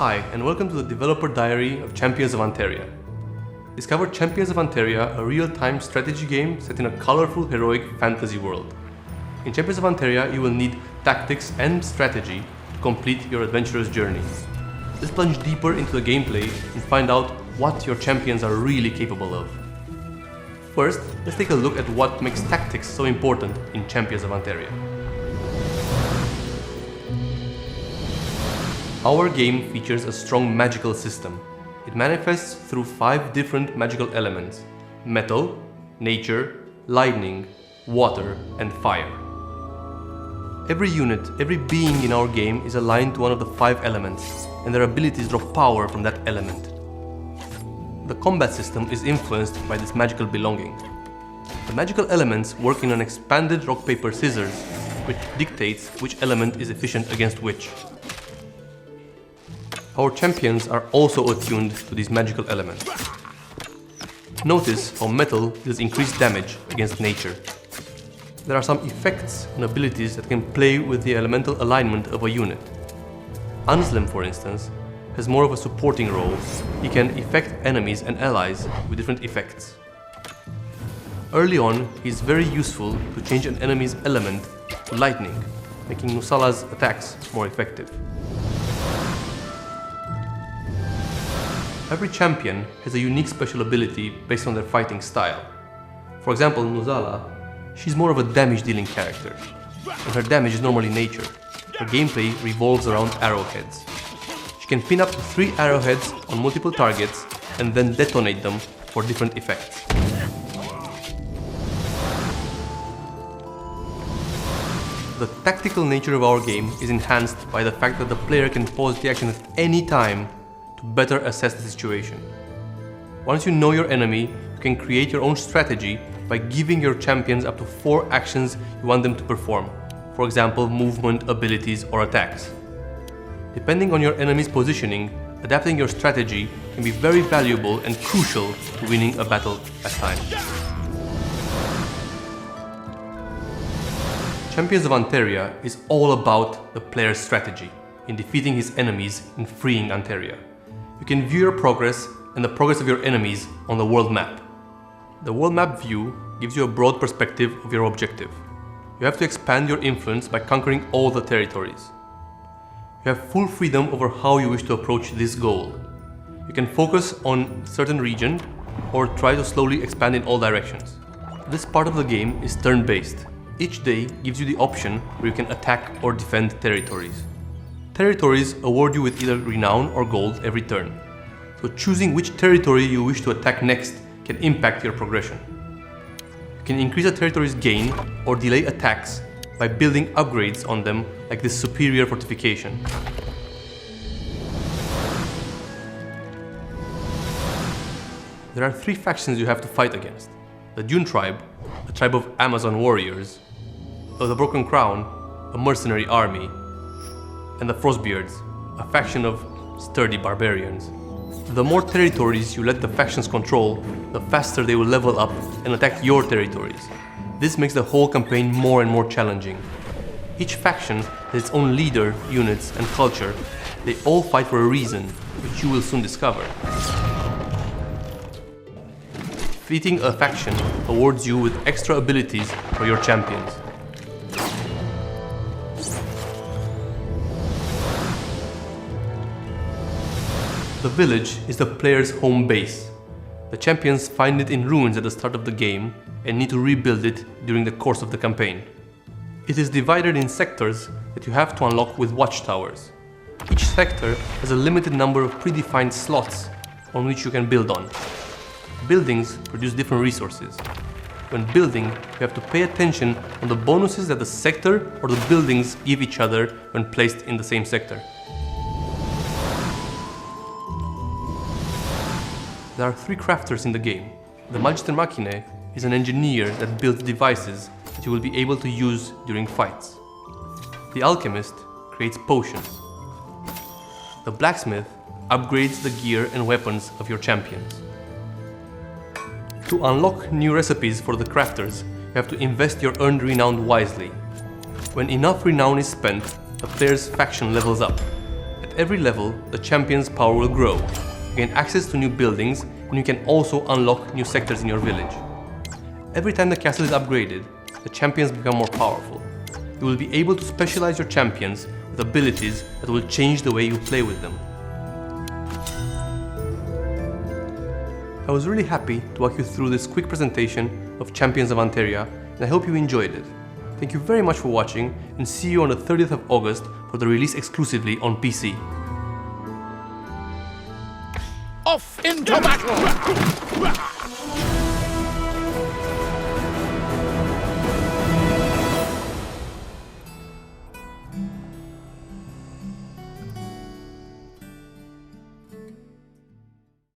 Hi, and welcome to the developer diary of Champions of Anteria. Discover Champions of Anteria, a real-time strategy game set in a colorful, heroic fantasy world. In Champions of Anteria, you will need tactics and strategy to complete your adventurous journey. Let's plunge deeper into the gameplay and find out what your champions are really capable of. First, let's take a look at what makes tactics so important in Champions of Anteria. Our game features a strong magical system. It manifests through 5 different magical elements: metal, nature, lightning, water, and fire. Every unit, every being in our game is aligned to one of the 5 elements, and their abilities draw power from that element. The combat system is influenced by this magical belonging. The magical elements work in an expanded rock, paper, scissors, which dictates which element is efficient against which. Our champions are also attuned to these magical elements. Notice how metal deals increased damage against nature. There are some effects and abilities that can play with the elemental alignment of a unit. Anslem, for instance, has more of a supporting role. He can affect enemies and allies with different effects. Early on, he is very useful to change an enemy's element to lightning, making Nusala's attacks more effective. Every champion has a unique special ability based on their fighting style. For example, Nusala, she's more of a damage-dealing character, and her damage is normally nature. Her gameplay revolves around arrowheads. She can pin up to 3 arrowheads on multiple targets and then detonate them for different effects. The tactical nature of our game is enhanced by the fact that the player can pause the action at any time to better assess the situation. Once you know your enemy, you can create your own strategy by giving your champions up to 4 actions you want them to perform. For example, movement, abilities, or attacks. Depending on your enemy's positioning, adapting your strategy can be very valuable and crucial to winning a battle at times. Champions of Anteria is all about the player's strategy in defeating his enemies and freeing Anteria. You can view your progress and the progress of your enemies on the world map. The world map view gives you a broad perspective of your objective. You have to expand your influence by conquering all the territories. You have full freedom over how you wish to approach this goal. You can focus on a certain region or try to slowly expand in all directions. This part of the game is turn-based. Each day gives you the option where you can attack or defend territories. Territories award you with either renown or gold every turn, so choosing which territory you wish to attack next can impact your progression. You can increase a territory's gain or delay attacks by building upgrades on them, like this superior fortification. There are 3 factions you have to fight against: the Dune tribe, a tribe of Amazon warriors, the Broken Crown, a mercenary army, and the Frostbeards, a faction of sturdy barbarians. The more territories you let the factions control, the faster they will level up and attack your territories. This makes the whole campaign more and more challenging. Each faction has its own leader, units, and culture. They all fight for a reason, which you will soon discover. Defeating a faction awards you with extra abilities for your champions. The village is the player's home base. The champions find it in ruins at the start of the game and need to rebuild it during the course of the campaign. It is divided in sectors that you have to unlock with watchtowers. Each sector has a limited number of predefined slots on which you can build on. Buildings produce different resources. When building, you have to pay attention on the bonuses that the sector or the buildings give each other when placed in the same sector. There are 3 crafters in the game. The Magister Mihnea is an engineer that builds devices that you will be able to use during fights. The alchemist creates potions. The blacksmith upgrades the gear and weapons of your champions. To unlock new recipes for the crafters, you have to invest your earned renown wisely. When enough renown is spent, the player's faction levels up. At At every level, the champion's power will grow. You gain access to new buildings, and you can also unlock new sectors in your village. Every time the castle is upgraded, the champions become more powerful. You will be able to specialize your champions with abilities that will change the way you play with them. I was really happy to walk you through this quick presentation of Champions of Anteria, and I hope you enjoyed it. Thank you very much for watching, and see you on the 30th of August for the release exclusively on PC. Off into battle!